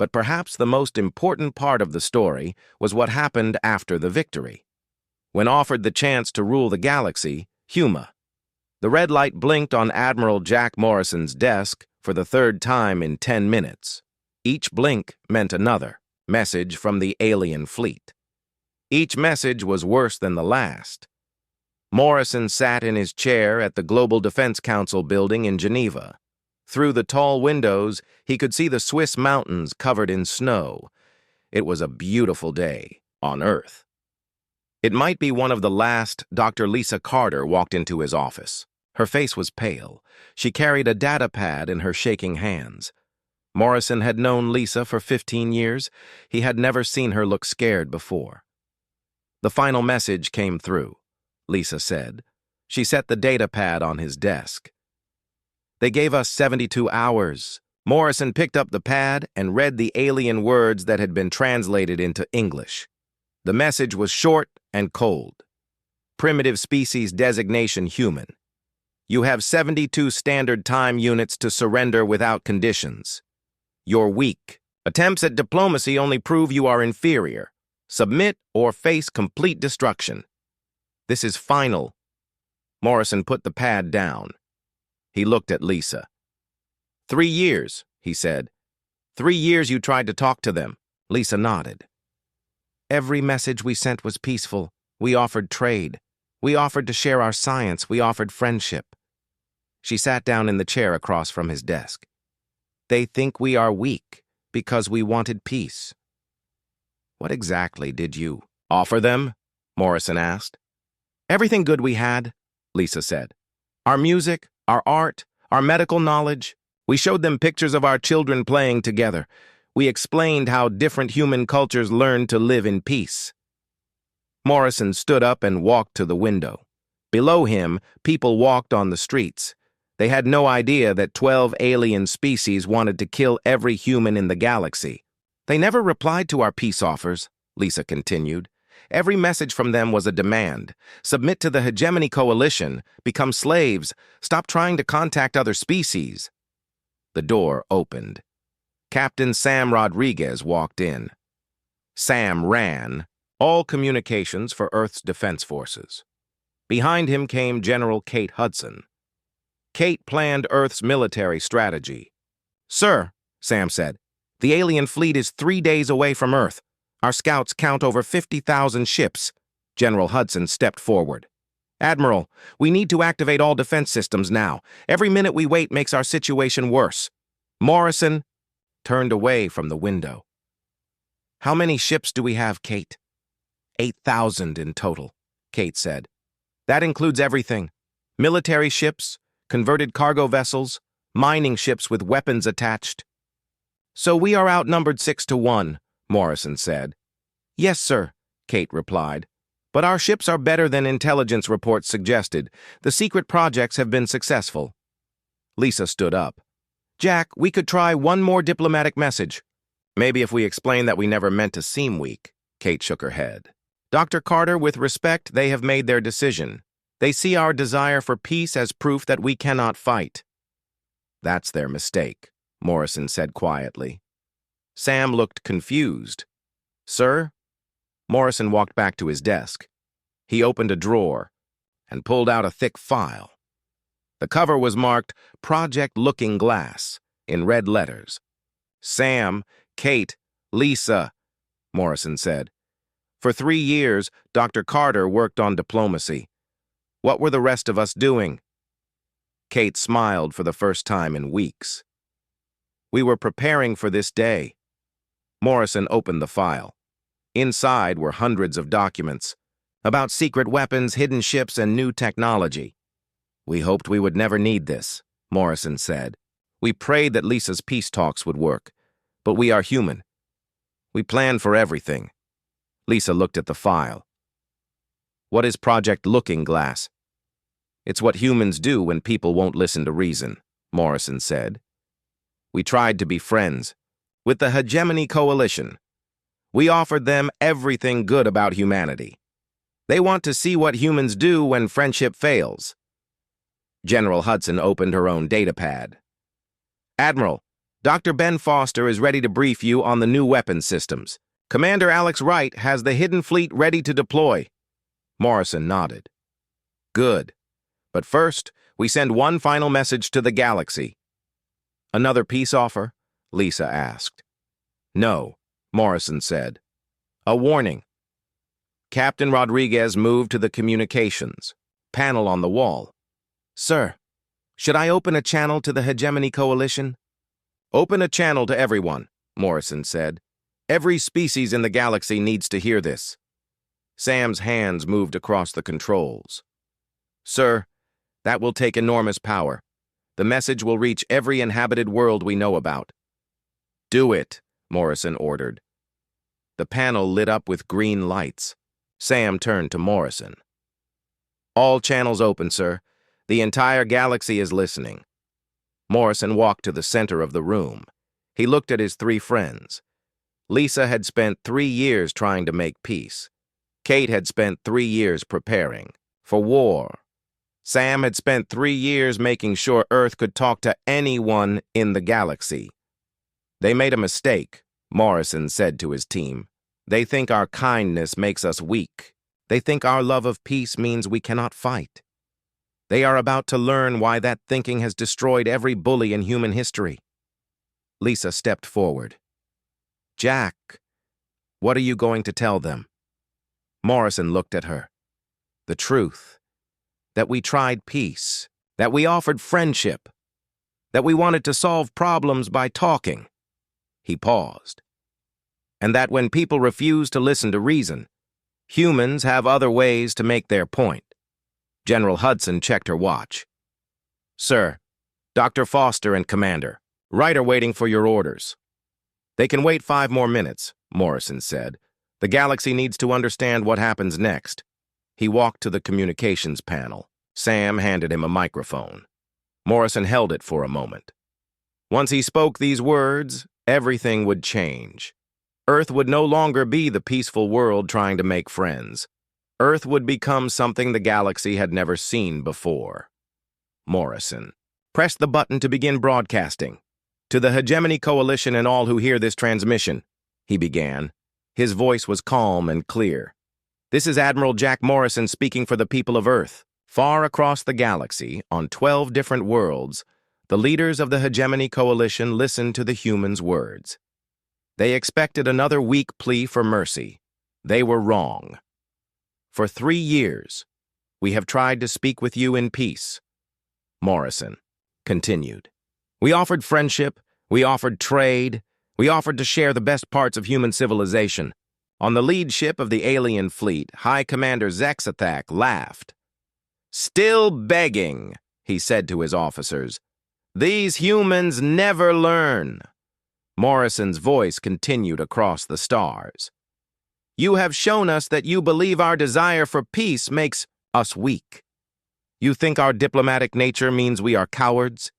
But perhaps the most important part of the story was what happened after the victory. When offered the chance to rule the galaxy, Huma. The red light blinked on Admiral Jack Morrison's desk for the third time in 10 minutes. Each blink meant another message from the alien fleet. Each message was worse than the last. Morrison sat in his chair at the Global Defense Council building in Geneva. Through the tall windows, he could see the Swiss mountains covered in snow. It was a beautiful day on Earth. It might be one of the last. Dr. Lisa Carter walked into his office. Her face was pale. She carried a data pad in her shaking hands. Morrison had known Lisa for 15 years. He had never seen her look scared before. The final message came through, Lisa said. She set the data pad on his desk. They gave us 72 hours. Morrison picked up the pad and read the alien words that had been translated into English. The message was short and cold. Primitive species designation human. You have 72 standard time units to surrender without conditions. You're weak. Attempts at diplomacy only prove you are inferior. Submit or face complete destruction. This is final. Morrison put the pad down. He looked at Lisa. 3 years, he said. 3 years you tried to talk to them. Lisa nodded. Every message we sent was peaceful. We offered trade. We offered to share our science. We offered friendship. She sat down in the chair across from his desk. They think we are weak because we wanted peace. What exactly did you offer them? Morrison asked. Everything good we had, Lisa said. Our music, our art, our medical knowledge. We showed them pictures of our children playing together. We explained how different human cultures learn to live in peace. Morrison stood up and walked to the window. Below him, people walked on the streets. They had no idea that 12 alien species wanted to kill every human in the galaxy. They never replied to our peace offers, Lisa continued. Every message from them was a demand. Submit to the hegemony coalition, become slaves, stop trying to contact other species. The door opened. Captain Sam Rodriguez walked in. Sam ran all communications for Earth's Defense Forces. Behind him came General Kate Hudson. Kate planned Earth's military strategy. Sir, Sam said, the alien fleet is 3 days away from Earth. Our scouts count over 50,000 ships. General Hudson stepped forward. Admiral, we need to activate all defense systems now. Every minute we wait makes our situation worse. Morrison turned away from the window. How many ships do we have, Kate? 8,000 in total, Kate said. That includes everything. Military ships, converted cargo vessels, mining ships with weapons attached. So we are outnumbered 6-1, Morrison said. Yes, sir, Kate replied. But our ships are better than intelligence reports suggested. The secret projects have been successful. Lisa stood up. Jack, we could try one more diplomatic message. Maybe if we explain that we never meant to seem weak. Kate shook her head. Dr. Carter, with respect, they have made their decision. They see our desire for peace as proof that we cannot fight. That's their mistake, Morrison said quietly. Sam looked confused. Sir? Morrison walked back to his desk. He opened a drawer and pulled out a thick file. The cover was marked Project Looking Glass in red letters. Sam, Kate, Lisa, Morrison said. For 3 years, Dr. Carter worked on diplomacy. What were the rest of us doing? Kate smiled for the first time in weeks. We were preparing for this day. Morrison opened the file. Inside were hundreds of documents about secret weapons, hidden ships, and new technology. We hoped we would never need this, Morrison said. We prayed that Lisa's peace talks would work, but we are human. We planned for everything. Lisa looked at the file. What is Project Looking Glass? It's what humans do when people won't listen to reason, Morrison said. We tried to be friends with the Hegemony Coalition. We offered them everything good about humanity. They want to see what humans do when friendship fails. General Hudson opened her own datapad. Admiral, Dr. Ben Foster is ready to brief you on the new weapon systems. Commander Alex Wright has the Hidden Fleet ready to deploy. Morrison nodded. Good. But first, we send one final message to the galaxy. Another peace offer? Lisa asked. No, Morrison said. A warning. Captain Rodriguez moved to the communications panel on the wall. Sir, should I open a channel to the Hegemony Coalition? Open a channel to everyone, Morrison said. Every species in the galaxy needs to hear this. Sam's hands moved across the controls. Sir, that will take enormous power. The message will reach every inhabited world we know about. Do it, Morrison ordered. The panel lit up with green lights. Sam turned to Morrison. All channels open, sir. The entire galaxy is listening. Morrison walked to the center of the room. He looked at his three friends. Lisa had spent 3 years trying to make peace. Kate had spent 3 years preparing for war. Sam had spent 3 years making sure Earth could talk to anyone in the galaxy. They made a mistake, Morrison said to his team. They think our kindness makes us weak. They think our love of peace means we cannot fight. They are about to learn why that thinking has destroyed every bully in human history. Lisa stepped forward. Jack, what are you going to tell them? Morrison looked at her. The truth. That we tried peace. That we offered friendship. That we wanted to solve problems by talking. He paused. And that when people refuse to listen to reason, humans have other ways to make their point. General Hudson checked her watch. Sir, Dr. Foster and Commander, Wright are waiting for your orders. They can wait 5 more minutes, Morrison said. The galaxy needs to understand what happens next. He walked to the communications panel. Sam handed him a microphone. Morrison held it for a moment. Once he spoke these words, everything would change. Earth would no longer be the peaceful world trying to make friends. Earth would become something the galaxy had never seen before. Morrison pressed the button to begin broadcasting. To the Hegemony Coalition and all who hear this transmission, he began. His voice was calm and clear. This is Admiral Jack Morrison speaking for the people of Earth. Far across the galaxy, on 12 different worlds, the leaders of the Hegemony Coalition listened to the humans' words. They expected another weak plea for mercy. They were wrong. For 3 years, we have tried to speak with you in peace. Morrison continued. We offered friendship, we offered trade, we offered to share the best parts of human civilization. On the lead ship of the alien fleet, High Commander Zexathak laughed. Still begging, he said to his officers. These humans never learn. Morrison's voice continued across the stars. You have shown us that you believe our desire for peace makes us weak. You think our diplomatic nature means we are cowards.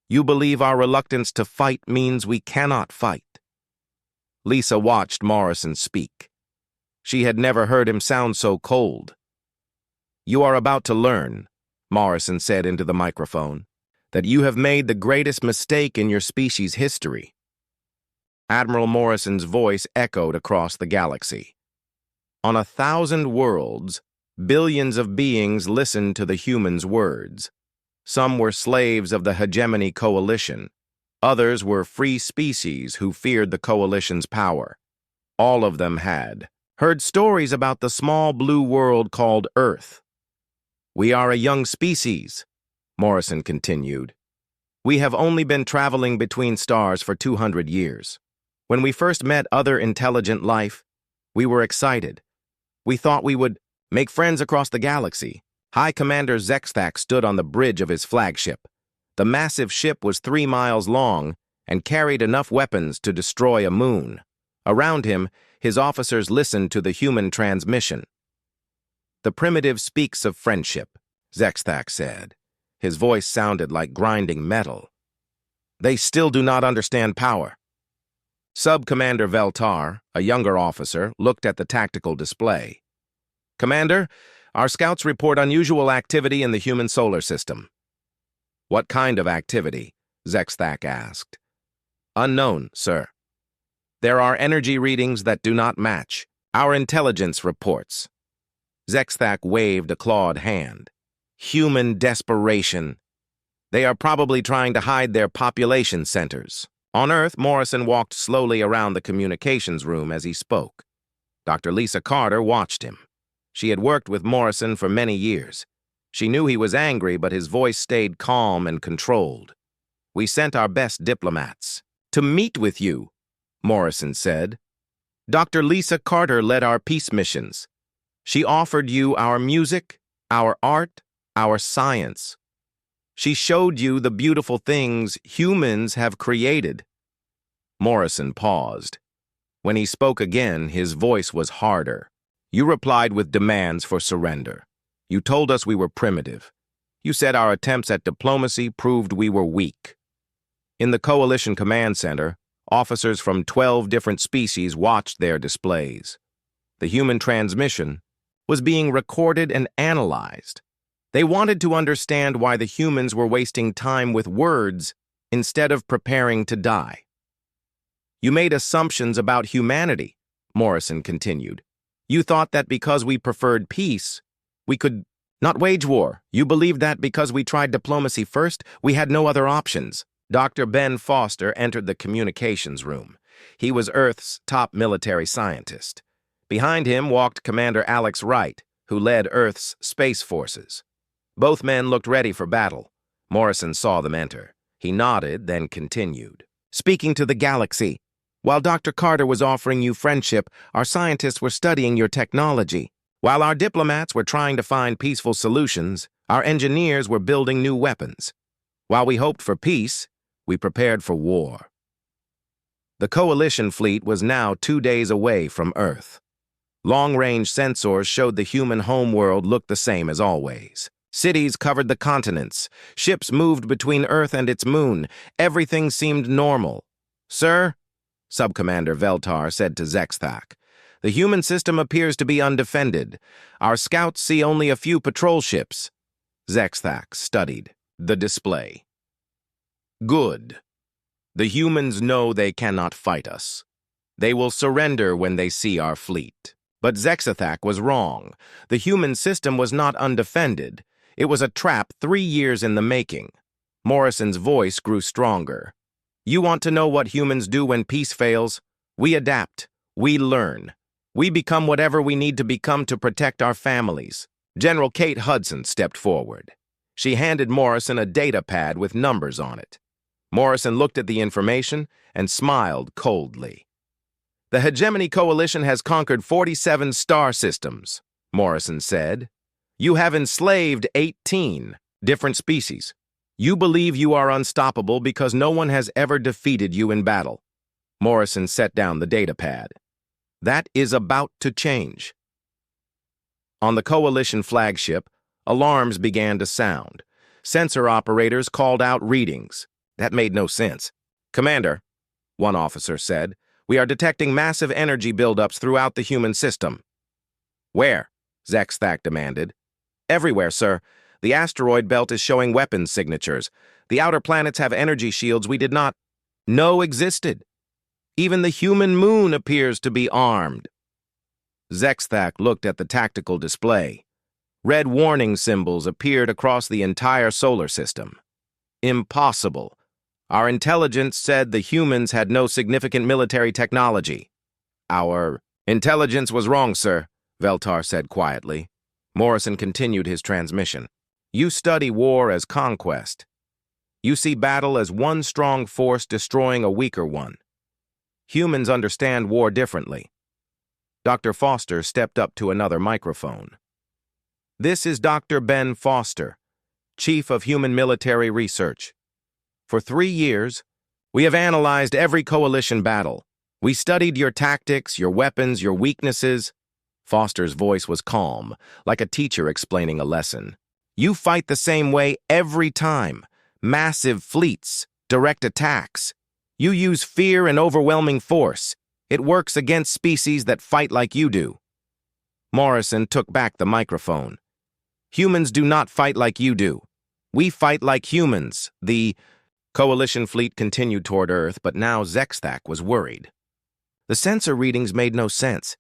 You believe our reluctance to fight means we cannot fight. Lisa watched Morrison speak. She had never heard him sound so cold. You are about to learn, Morrison said into the microphone, that you have made the greatest mistake in your species' history. Admiral Morrison's voice echoed across the galaxy. On 1,000 worlds, billions of beings listened to the humans' words. Some were slaves of the Hegemony Coalition. Others were free species who feared the Coalition's power. All of them had heard stories about the small blue world called Earth. We are a young species, Morrison continued. We have only been traveling between stars for 200 years. When we first met other intelligent life, we were excited. We thought we would make friends across the galaxy. High Commander Zexathak stood on the bridge of his flagship. The massive ship was 3 miles long and carried enough weapons to destroy a moon. Around him, his officers listened to the human transmission. The primitive speaks of friendship, Zexathak said. His voice sounded like grinding metal. They still do not understand power. Sub-Commander Veltar, a younger officer, looked at the tactical display. Commander, our scouts report unusual activity in the human solar system. What kind of activity? Zexathak asked. Unknown, sir. There are energy readings that do not match our intelligence reports. Zexthak waved a clawed hand. Human desperation. They are probably trying to hide their population centers. On Earth, Morrison walked slowly around the communications room as he spoke. Dr. Lisa Carter watched him. She had worked with Morrison for many years. She knew he was angry, but his voice stayed calm and controlled. "We sent our best diplomats to meet with you," Morrison said. "Dr. Lisa Carter led our peace missions. She offered you our music, our art, our science. She showed you the beautiful things humans have created." Morrison paused. When he spoke again, his voice was harder. "You replied with demands for surrender. You told us we were primitive. You said our attempts at diplomacy proved we were weak." In the Coalition Command Center, officers from 12 different species watched their displays. The human transmission was being recorded and analyzed. They wanted to understand why the humans were wasting time with words instead of preparing to die. "You made assumptions about humanity," Morrison continued. "You thought that because we preferred peace, we could not wage war. You believed that because we tried diplomacy first, we had no other options." Dr. Ben Foster entered the communications room. He was Earth's top military scientist. Behind him walked Commander Alex Wright, who led Earth's space forces. Both men looked ready for battle. Morrison saw them enter. He nodded, then continued. "Speaking to the galaxy, while Dr. Carter was offering you friendship, our scientists were studying your technology. While our diplomats were trying to find peaceful solutions, our engineers were building new weapons. While we hoped for peace, we prepared for war." The Coalition fleet was now 2 days away from Earth. Long-range sensors showed the human homeworld looked the same as always. Cities covered the continents. Ships moved between Earth and its moon. Everything seemed normal. "Sir," Subcommander Veltar said to Zexthak, "the human system appears to be undefended. Our scouts see only a few patrol ships." Zexthak studied the display. "Good. The humans know they cannot fight us. They will surrender when they see our fleet." But Zexthak was wrong. The human system was not undefended. It was a trap 3 years in the making. Morrison's voice grew stronger. "You want to know what humans do when peace fails? We adapt. We learn. We become whatever we need to become to protect our families." General Kate Hudson stepped forward. She handed Morrison a data pad with numbers on it. Morrison looked at the information and smiled coldly. "The Hegemony Coalition has conquered 47 star systems," Morrison said. "You have enslaved 18 different species. You believe you are unstoppable because no one has ever defeated you in battle." Morrison set down the data pad. "That is about to change." On the Coalition flagship, alarms began to sound. Sensor operators called out readings. That made no sense. "Commander," one officer said, "we are detecting massive energy buildups throughout the human system." "Where?" Zexthak demanded. "Everywhere, sir. The asteroid belt is showing weapons signatures. The outer planets have energy shields we did not know existed. Even the human moon appears to be armed." Zexthak looked at the tactical display. Red warning symbols appeared across the entire solar system. "Impossible. Our intelligence said the humans had no significant military technology." "Our intelligence was wrong, sir," Veltar said quietly. Morrison continued his transmission. "You study war as conquest. You see battle as one strong force destroying a weaker one. Humans understand war differently." Dr. Foster stepped up to another microphone. "This is Dr. Ben Foster, Chief of Human Military Research. For 3 years, we have analyzed every coalition battle. We studied your tactics, your weapons, your weaknesses." Foster's voice was calm, like a teacher explaining a lesson. "You fight the same way every time. Massive fleets, direct attacks. You use fear and overwhelming force. It works against species that fight like you do." Morrison took back the microphone. "Humans do not fight like you do. We fight like humans. The Coalition fleet continued toward Earth, but now Zexthak was worried. The sensor readings made no sense.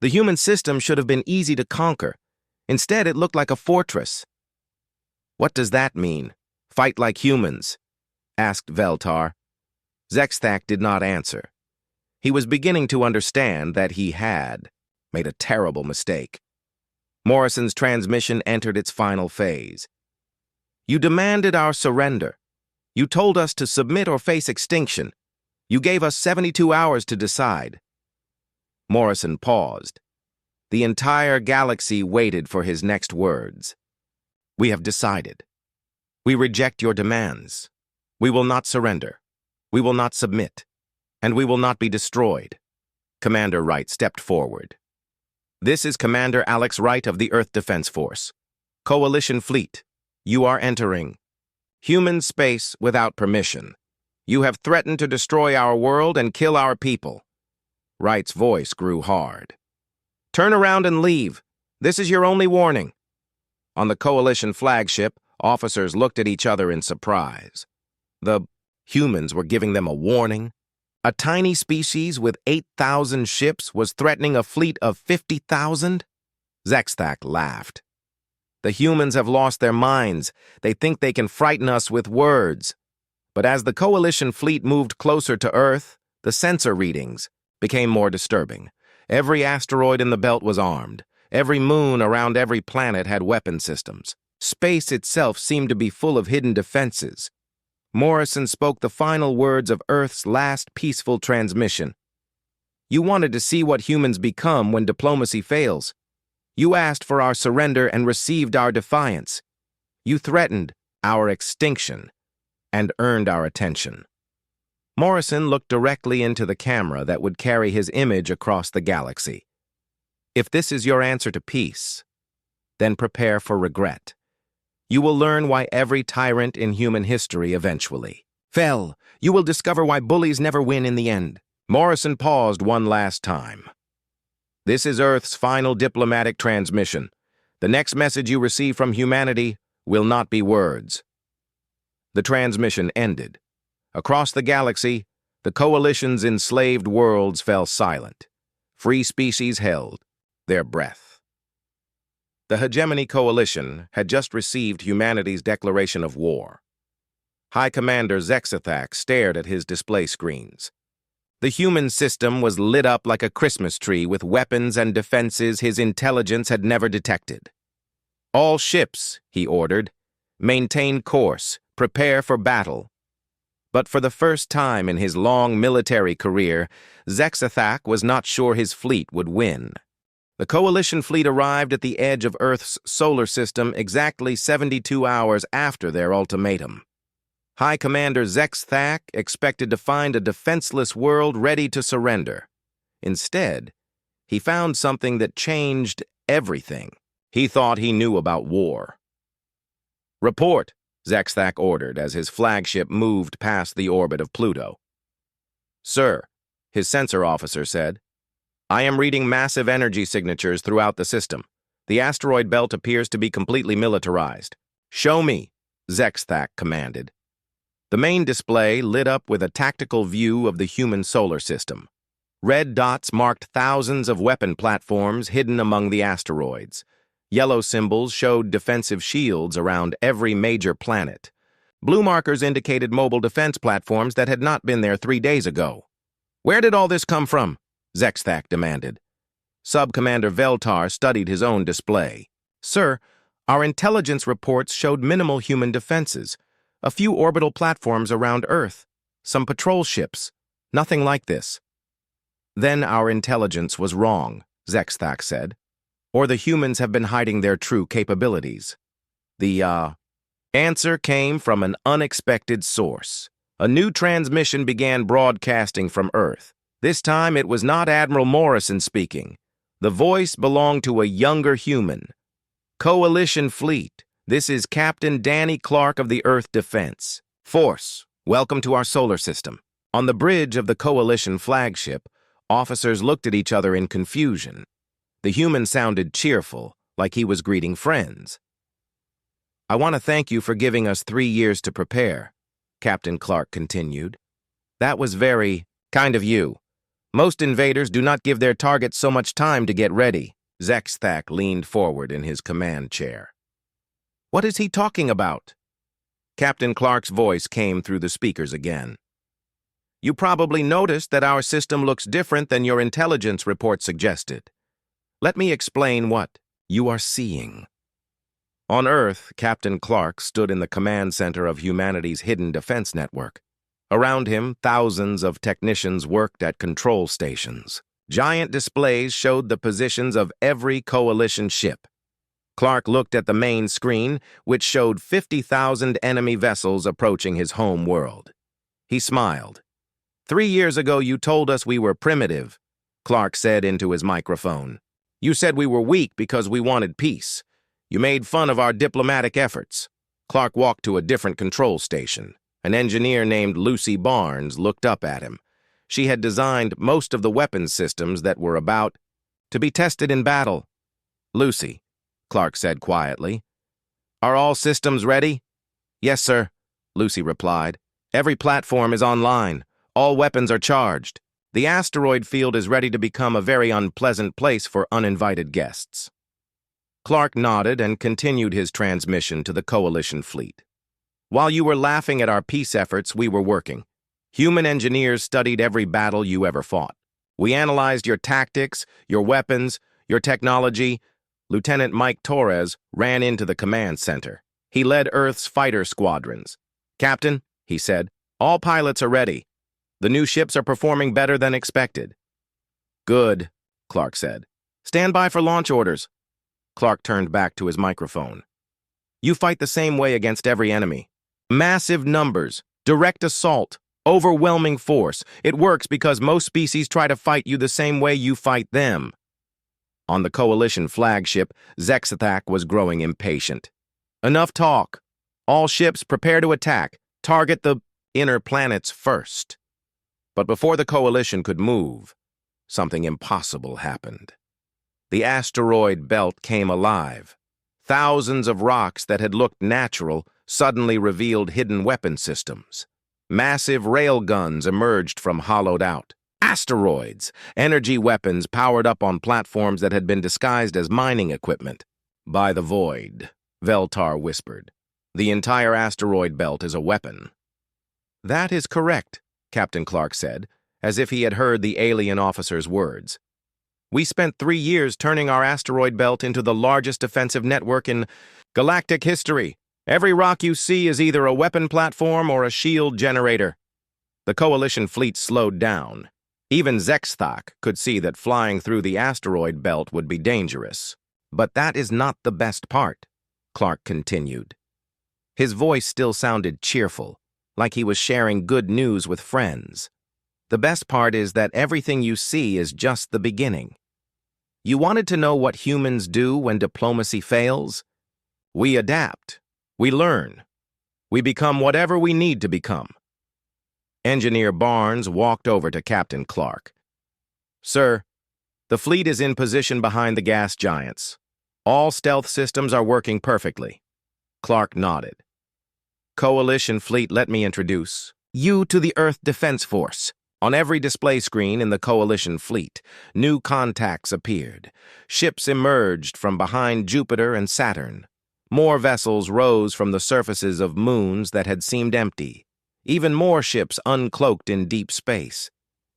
The human system should have been easy to conquer. Instead, it looked like a fortress. "What does that mean? Fight like humans?" asked Veltar. Zexthak did not answer. He was beginning to understand that he had made a terrible mistake. Morrison's transmission entered its final phase. "You demanded our surrender. You told us to submit or face extinction. You gave us 72 hours to decide." Morrison paused. The entire galaxy waited for his next words. "We have decided. We reject your demands. We will not surrender. We will not submit. And we will not be destroyed." Commander Wright stepped forward. "This is Commander Alex Wright of the Earth Defense Force. Coalition Fleet, you are entering human space without permission. You have threatened to destroy our world and kill our people." Wright's voice grew hard. "Turn around and leave. This is your only warning." On the Coalition flagship, officers looked at each other in surprise. The humans were giving them a warning. A tiny species with 8,000 ships was threatening a fleet of 50,000? Zexthak laughed. "The humans have lost their minds. They think they can frighten us with words." But as the Coalition fleet moved closer to Earth, the sensor readings became more disturbing. Every asteroid in the belt was armed. Every moon around every planet had weapon systems. Space itself seemed to be full of hidden defenses. Morrison spoke the final words of Earth's last peaceful transmission. "You wanted to see what humans become when diplomacy fails. You asked for our surrender and received our defiance. You threatened our extinction and earned our attention." Morrison looked directly into the camera that would carry his image across the galaxy. "If this is your answer to peace, then prepare for regret. You will learn why every tyrant in human history eventually fell. You will discover why bullies never win in the end." Morrison paused one last time. "This is Earth's final diplomatic transmission. The next message you receive from humanity will not be words." The transmission ended. Across the galaxy, the Coalition's enslaved worlds fell silent. Free species held their breath. The Hegemony Coalition had just received humanity's declaration of war. High Commander Zexthak stared at his display screens. The human system was lit up like a Christmas tree with weapons and defenses his intelligence had never detected. "All ships," he ordered, "maintain course, prepare for battle." But for the first time in his long military career, Zexthak was not sure his fleet would win. The Coalition fleet arrived at the edge of Earth's solar system exactly 72 hours after their ultimatum. High Commander Zexthak expected to find a defenseless world ready to surrender. Instead, he found something that changed everything he thought he knew about war. "Report," Zexthak ordered as his flagship moved past the orbit of Pluto. "Sir," his sensor officer said, "I am reading massive energy signatures throughout the system. The asteroid belt appears to be completely militarized." "Show me," Zexthak commanded. The main display lit up with a tactical view of the human solar system. Red dots marked thousands of weapon platforms hidden among the asteroids. Yellow symbols showed defensive shields around every major planet. Blue markers indicated mobile defense platforms that had not been there 3 days ago. "Where did all this come from?" Zexthak demanded. Sub-Commander Veltar studied his own display. "Sir, our intelligence reports showed minimal human defenses. A few orbital platforms around Earth. Some patrol ships. Nothing like this." "Then our intelligence was wrong," Zexthak said. "Or the humans have been hiding their true capabilities." The answer came from an unexpected source. A new transmission began broadcasting from Earth. This time it was not Admiral Morrison speaking. The voice belonged to a younger human. "Coalition Fleet, this is Captain Danny Clark of the Earth Defense Force. Welcome to our solar system." On the bridge of the Coalition flagship, officers looked at each other in confusion. The human sounded cheerful, like he was greeting friends. "I want to thank you for giving us 3 years to prepare. Captain Clark continued. That was very kind of you. Most invaders do not give their targets so much time to get ready. Zexthak leaned forward in his command chair. What is he talking about? Captain Clark's voice came through the speakers again. You probably noticed that our system looks different than your intelligence report suggested. Let me explain what you are seeing. On Earth, Captain Clark stood in the command center of humanity's hidden defense network. Around him, thousands of technicians worked at control stations. Giant displays showed the positions of every coalition ship. Clark looked at the main screen, which showed 50,000 enemy vessels approaching his home world. He smiled. 3 years ago, you told us we were primitive, Clark said into his microphone. You said we were weak because we wanted peace. You made fun of our diplomatic efforts. Clark walked to a different control station. An engineer named Lucy Barnes looked up at him. She had designed most of the weapons systems that were about to be tested in battle. Lucy, Clark said quietly. Are all systems ready? Yes, sir, Lucy replied. Every platform is online. All weapons are charged. The asteroid field is ready to become a very unpleasant place for uninvited guests. Clark nodded and continued his transmission to the Coalition fleet. While you were laughing at our peace efforts, we were working. Human engineers studied every battle you ever fought. We analyzed your tactics, your weapons, your technology. Lieutenant Mike Torres ran into the command center. He led Earth's fighter squadrons. Captain, he said, all pilots are ready. The new ships are performing better than expected. Good, Clark said. Stand by for launch orders. Clark turned back to his microphone. You fight the same way against every enemy. Massive numbers, direct assault, overwhelming force. It works because most species try to fight you the same way you fight them. On the Coalition flagship, Zexthak was growing impatient. Enough talk. All ships prepare to attack. Target the inner planets first. But before the Coalition could move, something impossible happened. The asteroid belt came alive. Thousands of rocks that had looked natural suddenly revealed hidden weapon systems. Massive rail guns emerged from hollowed out. Asteroids, energy weapons powered up on platforms that had been disguised as mining equipment. By the void, Veltar whispered. The entire asteroid belt is a weapon. That is correct, Captain Clark said, as if he had heard the alien officer's words. We spent 3 years turning our asteroid belt into the largest defensive network in galactic history. Every rock you see is either a weapon platform or a shield generator. The Coalition fleet slowed down. Even Zexthak could see that flying through the asteroid belt would be dangerous. But that is not the best part, Clark continued. His voice still sounded cheerful, like he was sharing good news with friends. The best part is that everything you see is just the beginning. You wanted to know what humans do when diplomacy fails? We adapt. We learn. We become whatever we need to become. Engineer Barnes walked over to Captain Clark. Sir, the fleet is in position behind the gas giants. All stealth systems are working perfectly. Clark nodded. Coalition fleet, let me introduce you to the Earth Defense Force. On every display screen in the Coalition fleet, new contacts appeared. Ships emerged from behind Jupiter and Saturn. More vessels rose from the surfaces of moons that had seemed empty. Even more ships uncloaked in deep space.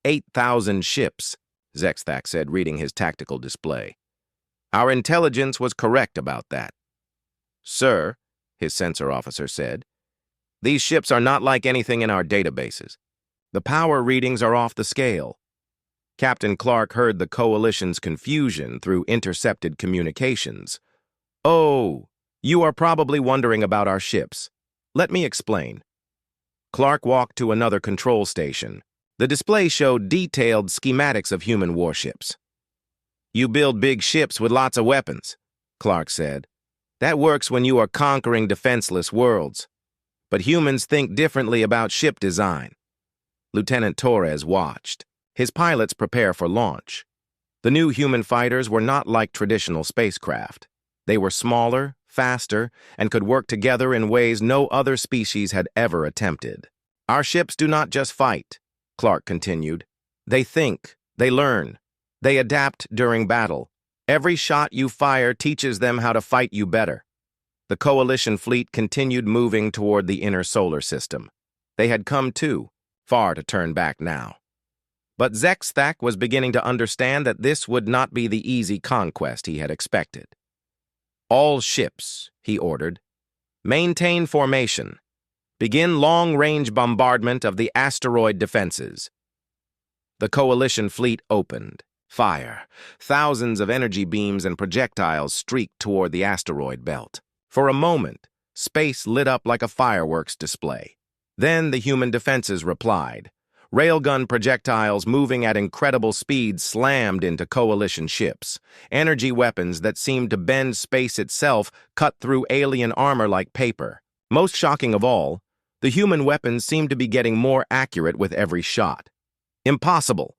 8,000 ships, Zexthak said, reading his tactical display. Our intelligence was correct about that. Sir, his sensor officer said, these ships are not like anything in our databases. The power readings are off the scale. Captain Clark heard the Coalition's confusion through intercepted communications. Oh, you are probably wondering about our ships. Let me explain. Clark walked to another control station. The display showed detailed schematics of human warships. You build big ships with lots of weapons, Clark said. That works when you are conquering defenseless worlds. But humans think differently about ship design. Lieutenant Torres watched. His pilots prepare for launch. The new human fighters were not like traditional spacecraft. They were smaller, faster and could work together in ways no other species had ever attempted. Our ships do not just fight, Clark continued. They think, they learn, they adapt during battle. Every shot you fire teaches them how to fight you better. The Coalition fleet continued moving toward the inner solar system. They had come too far to turn back now. But Zexthak was beginning to understand that this would not be the easy conquest he had expected. All ships, he ordered, maintain formation. Begin long-range bombardment of the asteroid defenses. The Coalition fleet opened. Fire. Thousands of energy beams and projectiles streaked toward the asteroid belt. For a moment, space lit up like a fireworks display. Then the human defenses replied. Railgun projectiles moving at incredible speed slammed into Coalition ships. Energy weapons that seemed to bend space itself cut through alien armor like paper. Most shocking of all, the human weapons seemed to be getting more accurate with every shot. Impossible,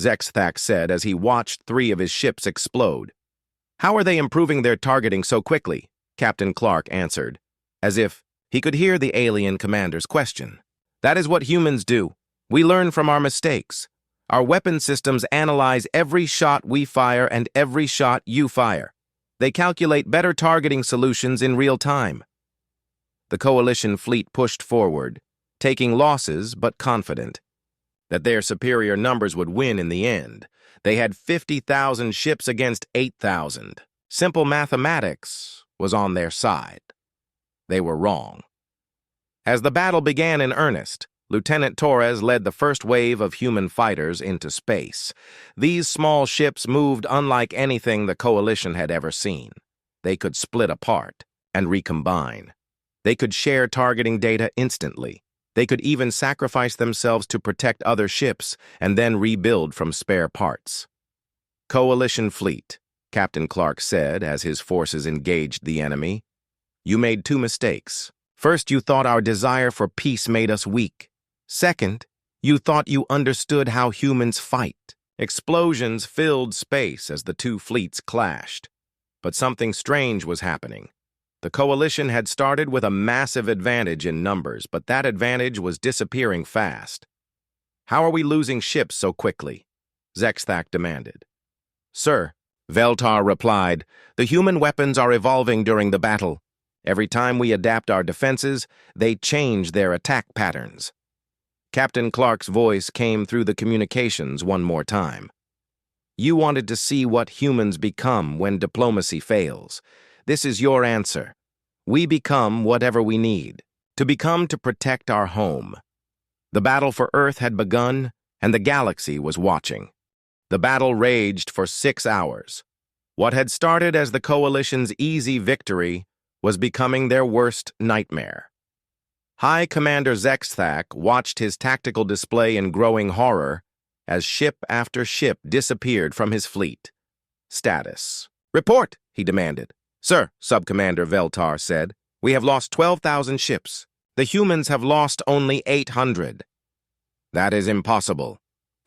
Zexthak said as he watched 3 of his ships explode. How are they improving their targeting so quickly? Captain Clark answered, as if he could hear the alien commander's question. That is what humans do. We learn from our mistakes. Our weapon systems analyze every shot we fire and every shot you fire. They calculate better targeting solutions in real time. The Coalition fleet pushed forward, taking losses but confident that their superior numbers would win in the end. They had 50,000 ships against 8,000. Simple mathematics was on their side. They were wrong. As the battle began in earnest, Lieutenant Torres led the first wave of human fighters into space. These small ships moved unlike anything the Coalition had ever seen. They could split apart and recombine. They could share targeting data instantly. They could even sacrifice themselves to protect other ships and then rebuild from spare parts. Coalition fleet, Captain Clark said as his forces engaged the enemy. You made 2 mistakes. First, you thought our desire for peace made us weak. Second, you thought you understood how humans fight. Explosions filled space as the 2 fleets clashed. But something strange was happening. The Coalition had started with a massive advantage in numbers, but that advantage was disappearing fast. How are we losing ships so quickly? Zexthak demanded. Sir, Veltar replied, the human weapons are evolving during the battle. Every time we adapt our defenses, they change their attack patterns. Captain Clark's voice came through the communications one more time. You wanted to see what humans become when diplomacy fails. This is your answer. We become whatever we need, to protect our home. The battle for Earth had begun, and the galaxy was watching. The battle raged for 6 hours. What had started as the Coalition's easy victory was becoming their worst nightmare. High Commander Zexthak watched his tactical display in growing horror as ship after ship disappeared from his fleet. Status. Report, he demanded. Sir, Subcommander Veltar said, we have lost 12,000 ships. The humans have lost only 800. That is impossible,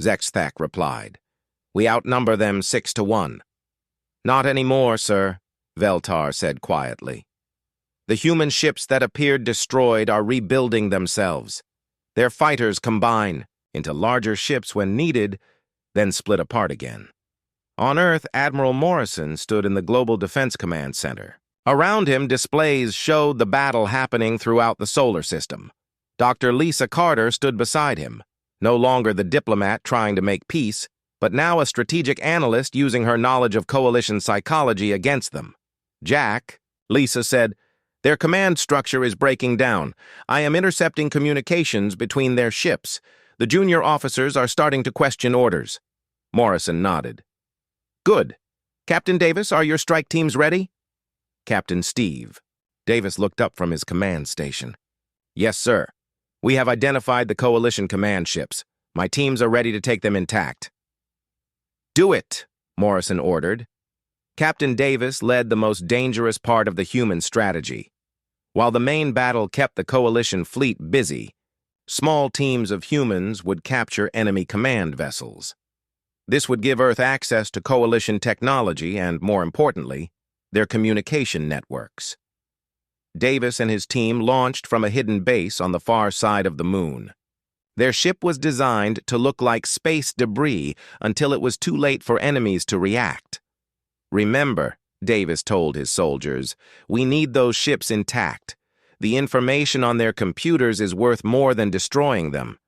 Zexthak replied. We outnumber them 6 to 1. Not anymore, sir, Veltar said quietly. The human ships that appeared destroyed are rebuilding themselves. Their fighters combine into larger ships when needed, then split apart again. On Earth, Admiral Morrison stood in the Global Defense Command Center. Around him, displays showed the battle happening throughout the solar system. Dr. Lisa Carter stood beside him, no longer the diplomat trying to make peace, but now a strategic analyst using her knowledge of Coalition psychology against them. Jack, Lisa said, their command structure is breaking down. I am intercepting communications between their ships. The junior officers are starting to question orders. Morrison nodded. Good. Captain Davis, are your strike teams ready? Captain Steve. Davis looked up from his command station. Yes, sir. We have identified the Coalition command ships. My teams are ready to take them intact. Do it, Morrison ordered. Captain Davis led the most dangerous part of the human strategy. While the main battle kept the Coalition fleet busy, small teams of humans would capture enemy command vessels. This would give Earth access to Coalition technology and, more importantly, their communication networks. Davis and his team launched from a hidden base on the far side of the moon. Their ship was designed to look like space debris until it was too late for enemies to react. "Remember," Davis told his soldiers, "we need those ships intact. The information on their computers is worth more than destroying them."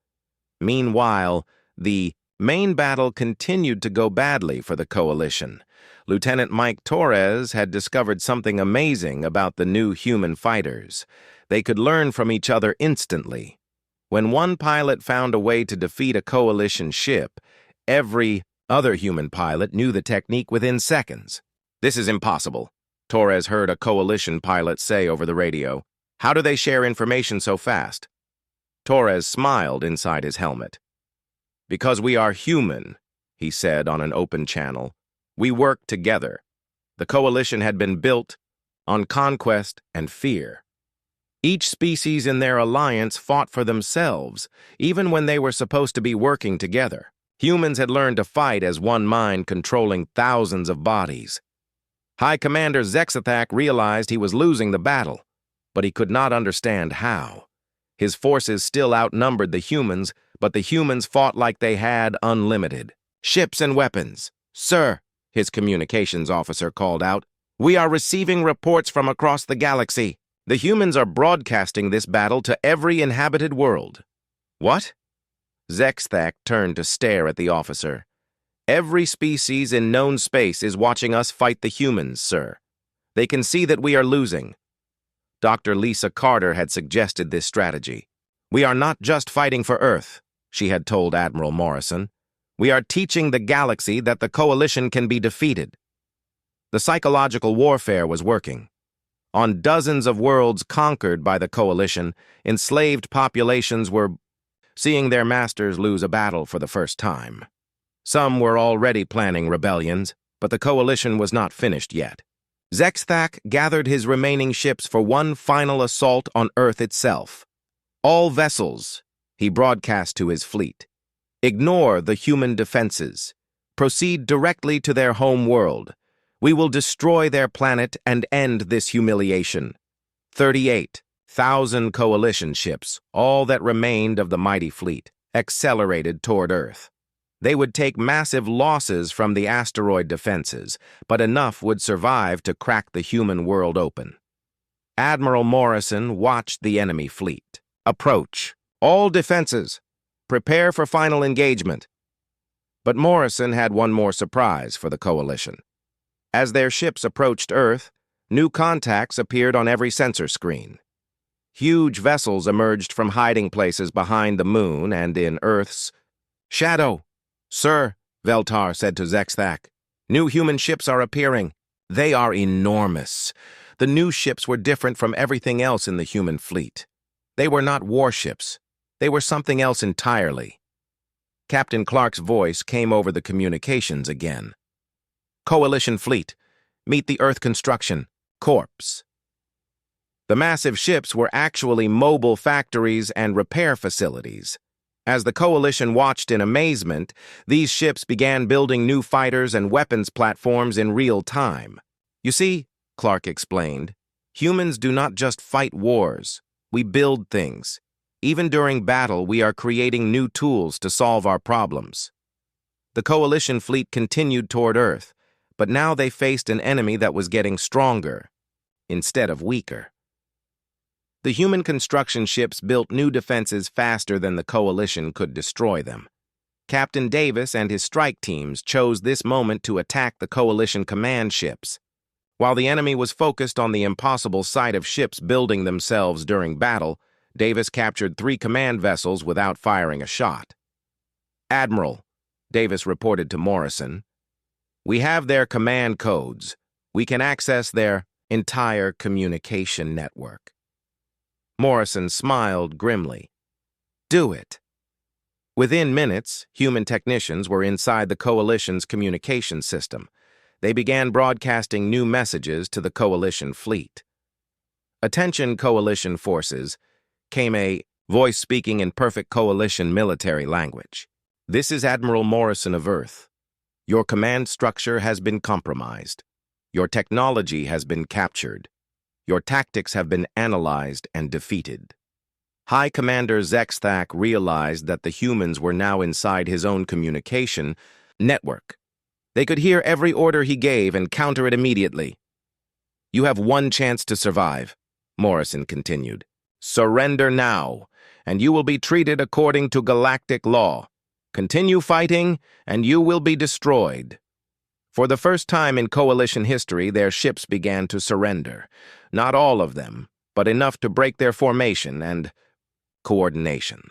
Meanwhile, the main battle continued to go badly for the coalition. Lieutenant Mike Torres had discovered something amazing about the new human fighters. They could learn from each other instantly. When one pilot found a way to defeat a coalition ship, every other human pilot knew the technique within seconds. "This is impossible," Torres heard a coalition pilot say over the radio. "How do they share information so fast?" Torres smiled inside his helmet. "Because we are human," he said on an open channel. "We work together." The coalition had been built on conquest and fear. Each species in their alliance fought for themselves, even when they were supposed to be working together. Humans had learned to fight as one mind controlling thousands of bodies. High Commander Zexathak realized he was losing the battle, but he could not understand how. His forces still outnumbered the humans, but the humans fought like they had unlimited. "Ships and weapons. Sir," his communications officer called out, "we are receiving reports from across the galaxy. The humans are broadcasting this battle to every inhabited world." "What?" Zexathak turned to stare at the officer. "Every species in known space is watching us fight the humans, sir. They can see that we are losing." Dr. Lisa Carter had suggested this strategy. "We are not just fighting for Earth," she had told Admiral Morrison. "We are teaching the galaxy that the coalition can be defeated." The psychological warfare was working. On dozens of worlds conquered by the coalition, enslaved populations were seeing their masters lose a battle for the first time. Some were already planning rebellions, but the coalition was not finished yet. Zexathak gathered his remaining ships for one final assault on Earth itself. "All vessels," he broadcast to his fleet, "ignore the human defenses. Proceed directly to their home world. We will destroy their planet and end this humiliation." 38,000 coalition ships, all that remained of the mighty fleet, accelerated toward Earth. They would take massive losses from the asteroid defenses, but enough would survive to crack the human world open. Admiral Morrison watched the enemy fleet. "Approach. All defenses. Prepare for final engagement." But Morrison had one more surprise for the coalition. As their ships approached Earth, new contacts appeared on every sensor screen. Huge vessels emerged from hiding places behind the moon and in Earth's shadow. "Sir," Veltar said to Zexathak, "new human ships are appearing. They are enormous." The new ships were different from everything else in the human fleet. They were not warships. They were something else entirely. Captain Clark's voice came over the communications again. "Coalition fleet, meet the Earth Construction Corps." The massive ships were actually mobile factories and repair facilities. As the coalition watched in amazement, these ships began building new fighters and weapons platforms in real time. "You see," Clark explained, "humans do not just fight wars. We build things. Even during battle, we are creating new tools to solve our problems." The coalition fleet continued toward Earth, but now they faced an enemy that was getting stronger instead of weaker. The human construction ships built new defenses faster than the coalition could destroy them. Captain Davis and his strike teams chose this moment to attack the coalition command ships. While the enemy was focused on the impossible sight of ships building themselves during battle, Davis captured 3 command vessels without firing a shot. "Admiral," Davis reported to Morrison, "we have their command codes. We can access their entire communication network." Morrison smiled grimly. "Do it." Within minutes, human technicians were inside the coalition's communication system. They began broadcasting new messages to the coalition fleet. "Attention, coalition forces," came a voice speaking in perfect coalition military language. "This is Admiral Morrison of Earth. Your command structure has been compromised. Your technology has been captured. Your tactics have been analyzed and defeated. High Commander Zexthak realized that the humans were now inside his own communication network. They could hear every order he gave and counter it immediately. You have one chance to survive, Morrison continued. Surrender now, and you will be treated according to galactic law. Continue fighting, and you will be destroyed. For the first time in Coalition history, their ships began to surrender. Not all of them, but enough to break their formation and coordination.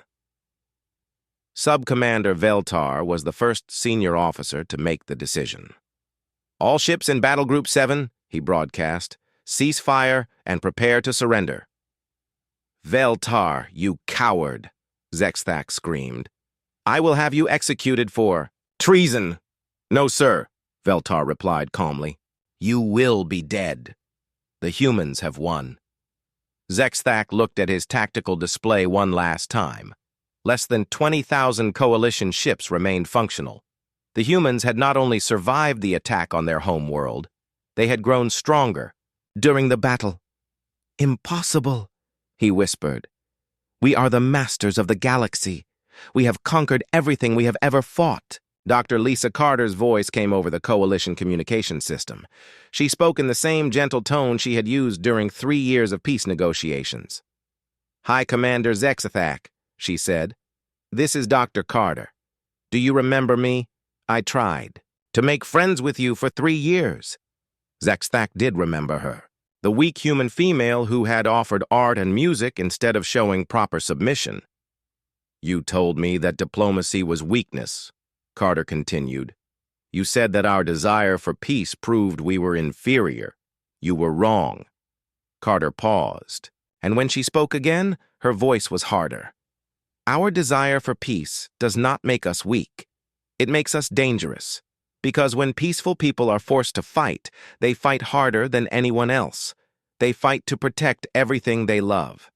Sub-Commander Veltar was the first senior officer to make the decision. All ships in Battle Group 7, he broadcast, cease fire and prepare to surrender. Veltar, you coward, Zexthak screamed. I will have you executed for treason. No, sir, Veltar replied calmly. You will be dead. The humans have won. Zexthak looked at his tactical display one last time. Less than 20,000 Coalition ships remained functional. The humans had not only survived the attack on their home world, they had grown stronger during the battle. Impossible, he whispered. We are the masters of the galaxy. We have conquered everything we have ever fought. Dr. Lisa Carter's voice came over the Coalition communication system. She spoke in the same gentle tone she had used during 3 years of peace negotiations. High Commander Zexthak, she said. This is Dr. Carter. Do you remember me? I tried to make friends with you for 3 years. Zexthak did remember her, the weak human female who had offered art and music instead of showing proper submission. You told me that diplomacy was weakness, Carter continued. You said that our desire for peace proved we were inferior. You were wrong. Carter paused, and when she spoke again, her voice was harder. Our desire for peace does not make us weak. It makes us dangerous, because when peaceful people are forced to fight, they fight harder than anyone else. They fight to protect everything they love.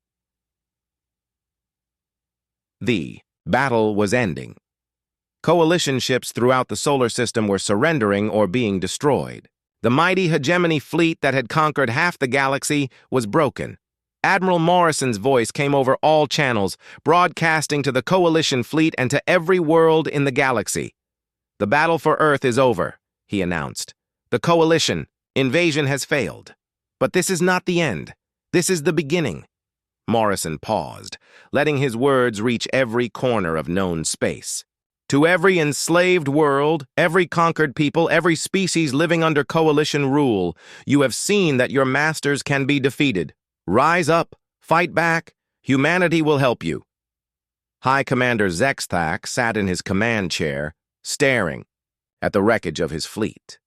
The battle was ending. Coalition ships throughout the solar system were surrendering or being destroyed. The mighty hegemony fleet that had conquered half the galaxy was broken. Admiral Morrison's voice came over all channels, broadcasting to the Coalition fleet and to every world in the galaxy. The battle for Earth is over, he announced. The Coalition invasion has failed. But this is not the end. This is the beginning. Morrison paused, letting his words reach every corner of known space. To every enslaved world, every conquered people, every species living under Coalition rule, you have seen that your masters can be defeated. Rise up, fight back, humanity will help you. High Commander Zexthak sat in his command chair, staring at the wreckage of his fleet.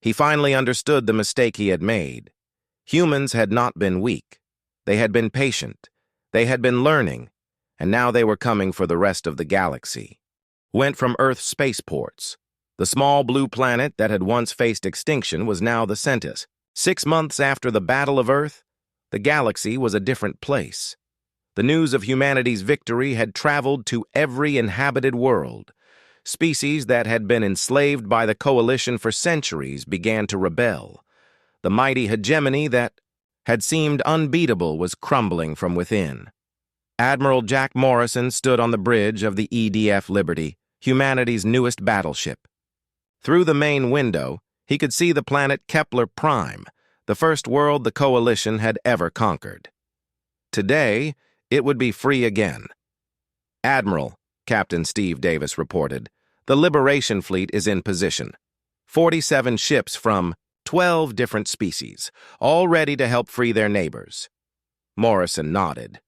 He finally understood the mistake he had made. Humans had not been weak. They had been patient. They had been learning, and now they were coming for the rest of the galaxy. Went from Earth's spaceports. The small blue planet that had once faced extinction was now the Centus. 6 months after the Battle of Earth, the galaxy was a different place. The news of humanity's victory had traveled to every inhabited world. Species that had been enslaved by the Coalition for centuries began to rebel. The mighty hegemony that had seemed unbeatable was crumbling from within. Admiral Jack Morrison stood on the bridge of the EDF Liberty, humanity's newest battleship. Through the main window, he could see the planet Kepler Prime, the first world the Coalition had ever conquered. Today, it would be free again. Admiral, Captain Steve Davis reported, the Liberation Fleet is in position. 47 ships from 12 different species, all ready to help free their neighbors. Morrison nodded.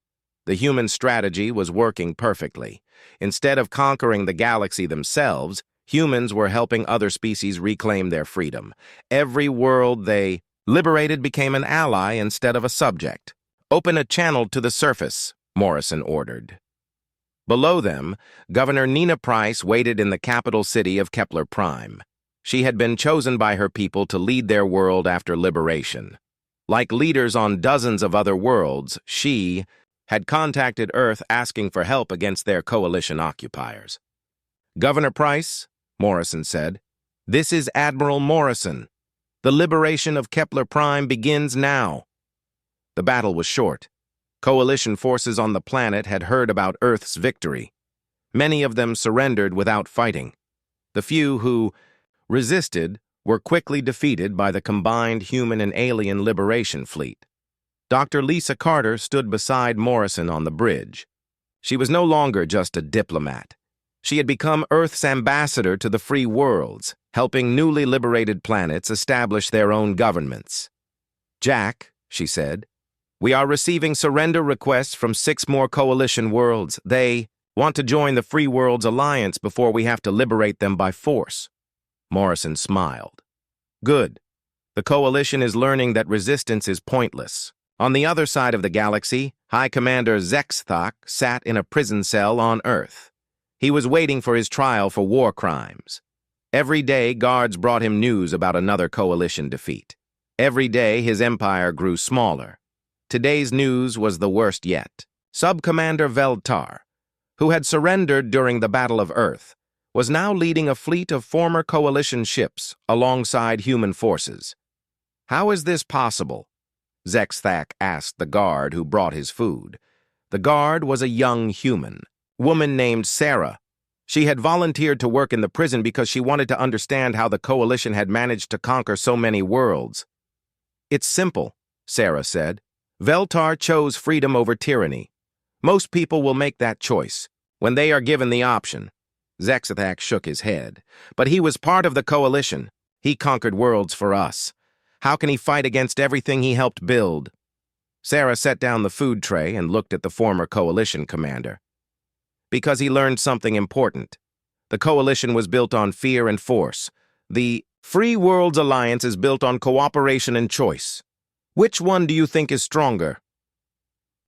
The human strategy was working perfectly. Instead of conquering the galaxy themselves, humans were helping other species reclaim their freedom. Every world they liberated became an ally instead of a subject. Open a channel to the surface, Morrison ordered. Below them, Governor Nina Price waited in the capital city of Kepler Prime. She had been chosen by her people to lead their world after liberation. Like leaders on dozens of other worlds, she had contacted Earth asking for help against their Coalition occupiers. Governor Price, Morrison said, this is Admiral Morrison. The liberation of Kepler Prime begins now. The battle was short. Coalition forces on the planet had heard about Earth's victory. Many of them surrendered without fighting. The few who resisted were quickly defeated by the combined human and alien liberation fleet. Dr. Lisa Carter stood beside Morrison on the bridge. She was no longer just a diplomat. She had become Earth's ambassador to the free worlds, helping newly liberated planets establish their own governments. "Jack," she said, "we are receiving surrender requests from 6 more coalition worlds. They want to join the Free Worlds Alliance before we have to liberate them by force." Morrison smiled. "Good. The coalition is learning that resistance is pointless." On the other side of the galaxy, High Commander Zexthak sat in a prison cell on Earth. He was waiting for his trial for war crimes. Every day, guards brought him news about another coalition defeat. Every day, his empire grew smaller. Today's news was the worst yet. Sub-Commander Veltar, who had surrendered during the Battle of Earth, was now leading a fleet of former coalition ships alongside human forces. "How is this possible?" Zexthak asked the guard who brought his food. The guard was a young human woman named Sarah. She had volunteered to work in the prison because she wanted to understand how the coalition had managed to conquer so many worlds. "It's simple," Sarah said. "Veltar chose freedom over tyranny. Most people will make that choice when they are given the option." Zexthak shook his head. "But he was part of the coalition. He conquered worlds for us. How can he fight against everything he helped build?" Sarah set down the food tray and looked at the former coalition commander. "Because he learned something important. The coalition was built on fear and force. The Free Worlds Alliance is built on cooperation and choice. Which one do you think is stronger?"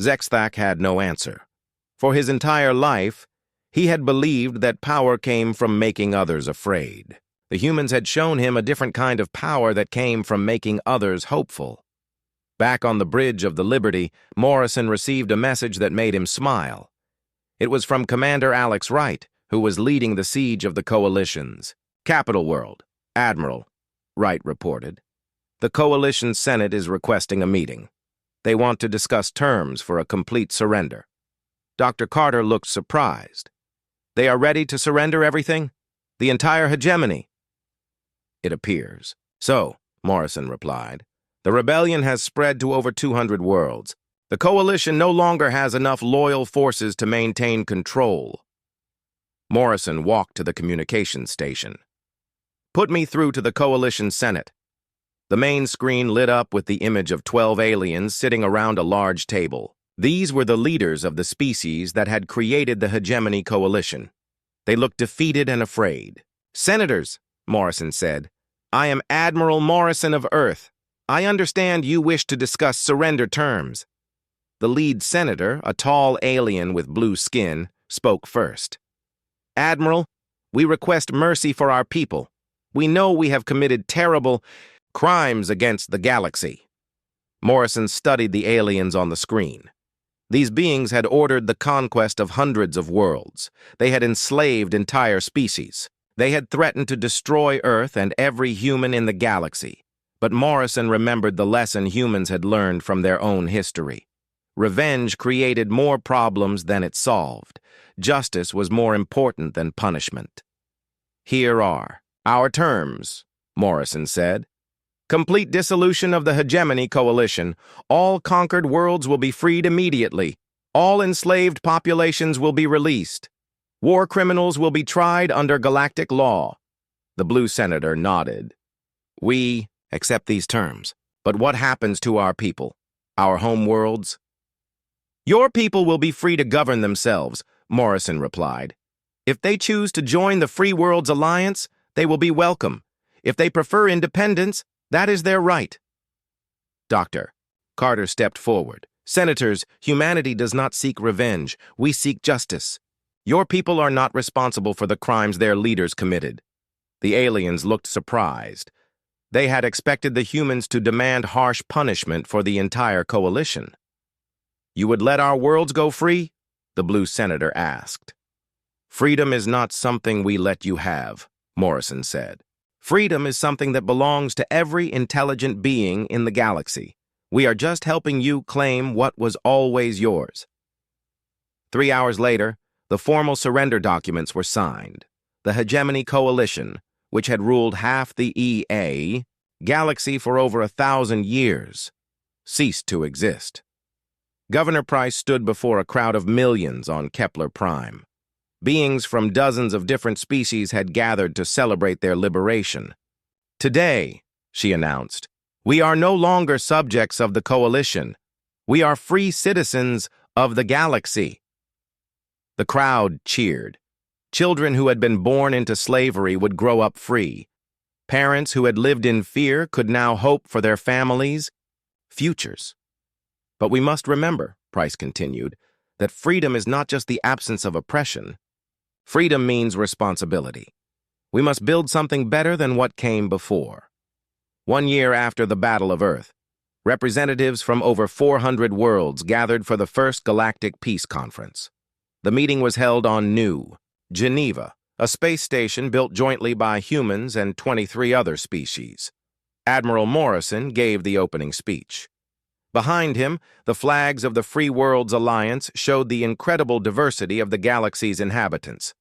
Zexthak had no answer. For his entire life, he had believed that power came from making others afraid. The humans had shown him a different kind of power that came from making others hopeful. Back on the bridge of the Liberty, Morrison received a message that made him smile. It was from Commander Alex Wright, who was leading the siege of the coalitions. "Capital World, Admiral," Wright reported. "The Coalition Senate is requesting a meeting. They want to discuss terms for a complete surrender." Dr. Carter looked surprised. "They are ready to surrender everything? The entire hegemony?" "It appears. So," Morrison replied, "the rebellion has spread to over 200 worlds. The coalition no longer has enough loyal forces to maintain control." Morrison walked to the communications station. "Put me through to the Coalition Senate." The main screen lit up with the image of 12 aliens sitting around a large table. These were the leaders of the species that had created the hegemony coalition. They looked defeated and afraid. "Senators," Morrison said, "I am Admiral Morrison of Earth. I understand you wish to discuss surrender terms." The lead senator, a tall alien with blue skin, spoke first. "Admiral, we request mercy for our people. We know we have committed terrible crimes against the galaxy." Morrison studied the aliens on the screen. These beings had ordered the conquest of hundreds of worlds. They had enslaved entire species. They had threatened to destroy Earth and every human in the galaxy. But Morrison remembered the lesson humans had learned from their own history. Revenge created more problems than it solved. Justice was more important than punishment. "Here are our terms," Morrison said. "Complete dissolution of the hegemony coalition. All conquered worlds will be freed immediately. All enslaved populations will be released. War criminals will be tried under galactic law." The blue senator nodded. "We accept these terms. But what happens to our people? Our home worlds?" "Your people will be free to govern themselves," Morrison replied. "If they choose to join the Free Worlds Alliance, they will be welcome. If they prefer independence, that is their right." "Doctor," Carter stepped forward. "Senators, humanity does not seek revenge. We seek justice. Your people are not responsible for the crimes their leaders committed." The aliens looked surprised. They had expected the humans to demand harsh punishment for the entire coalition. "You would let our worlds go free?" the blue senator asked. "Freedom is not something we let you have," Morrison said. "Freedom is something that belongs to every intelligent being in the galaxy. We are just helping you claim what was always yours." 3 hours later, the formal surrender documents were signed. The Hegemony Coalition, which had ruled half the galaxy for over 1,000 years, ceased to exist. Governor Price stood before a crowd of millions on Kepler Prime. Beings from dozens of different species had gathered to celebrate their liberation. "Today," she announced, "we are no longer subjects of the Coalition. We are free citizens of the galaxy." The crowd cheered. Children who had been born into slavery would grow up free. Parents who had lived in fear could now hope for their families' futures. "But we must remember," Price continued, "that freedom is not just the absence of oppression. Freedom means responsibility. We must build something better than what came before." 1 year after the Battle of Earth, representatives from over 400 worlds gathered for the first Galactic Peace Conference. The meeting was held on New Geneva, a space station built jointly by humans and 23 other species. Admiral Morrison gave the opening speech. Behind him, the flags of the Free Worlds Alliance showed the incredible diversity of the galaxy's inhabitants.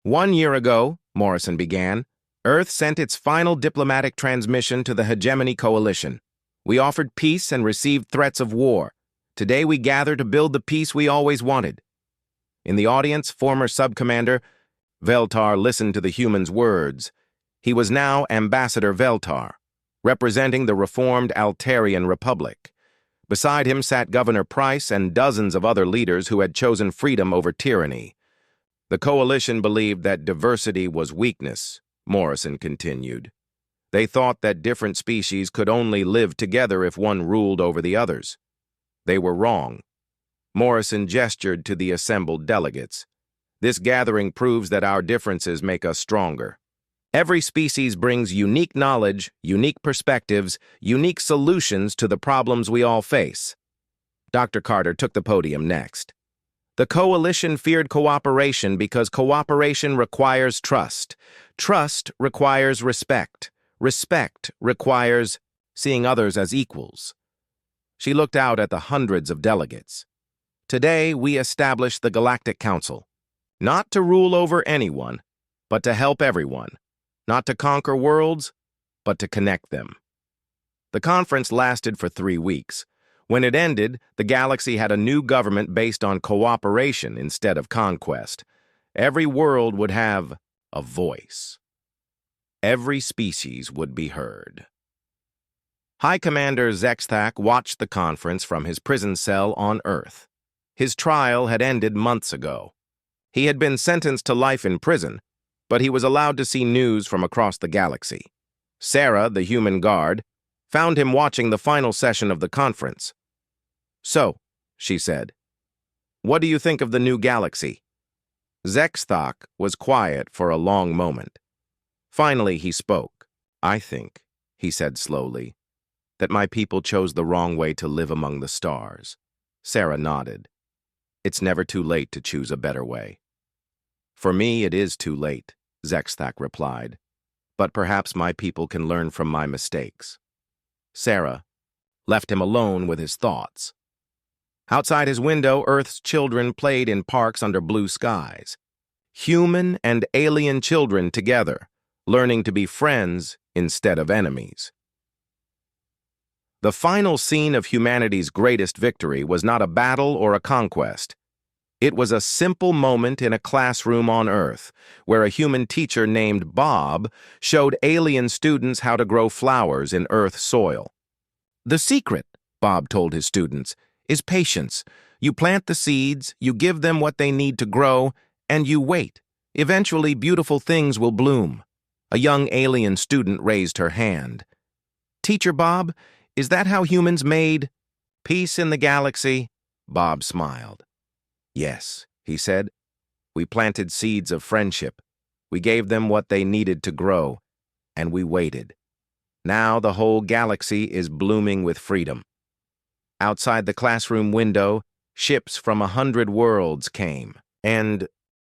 1 year ago, Morrison began, Earth sent its final diplomatic transmission to the Hegemony Coalition. We offered peace and received threats of war. Today we gather to build the peace we always wanted. In the audience, former subcommander Veltar listened to the human's words. He was now Ambassador Veltar, representing the reformed Altarian Republic. Beside him sat Governor Price and dozens of other leaders who had chosen freedom over tyranny. "The coalition believed that diversity was weakness," Morrison continued. "They thought that different species could only live together if one ruled over the others. They were wrong." Morrison gestured to the assembled delegates. "This gathering proves that our differences make us stronger. Every species brings unique knowledge, unique perspectives, unique solutions to the problems we all face." Dr. Carter took the podium next. "The coalition feared cooperation because cooperation requires trust. Trust requires respect. Respect requires seeing others as equals." She looked out at the hundreds of delegates. "Today, we establish the Galactic Council, not to rule over anyone, but to help everyone. Not to conquer worlds, but to connect them." The conference lasted for 3 weeks. When it ended, the galaxy had a new government based on cooperation instead of conquest. Every world would have a voice. Every species would be heard. High Commander Zexthak watched the conference from his prison cell on Earth. His trial had ended months ago. He had been sentenced to life in prison, but he was allowed to see news from across the galaxy. Sarah, the human guard, found him watching the final session of the conference. "So," she said, "what do you think of the new galaxy?" Zexthak was quiet for a long moment. Finally, he spoke. "I think," he said slowly, "that my people chose the wrong way to live among the stars." Sarah nodded. "It's never too late to choose a better way." "For me, it is too late," Zexthak replied. "But perhaps my people can learn from my mistakes." Sarah left him alone with his thoughts. Outside his window, Earth's children played in parks under blue skies. Human and alien children together, learning to be friends instead of enemies. The final scene of humanity's greatest victory was not a battle or a conquest. It was a simple moment in a classroom on Earth, where a human teacher named Bob showed alien students how to grow flowers in Earth soil. "The secret," Bob told his students, "is patience. You plant the seeds, you give them what they need to grow, and you wait. Eventually, beautiful things will bloom." A young alien student raised her hand. "Teacher Bob, is that how humans made peace in the galaxy?" Bob smiled. "Yes," he said. "We planted seeds of friendship. We gave them what they needed to grow, and we waited. Now the whole galaxy is blooming with freedom." Outside the classroom window, ships from 100 worlds came, and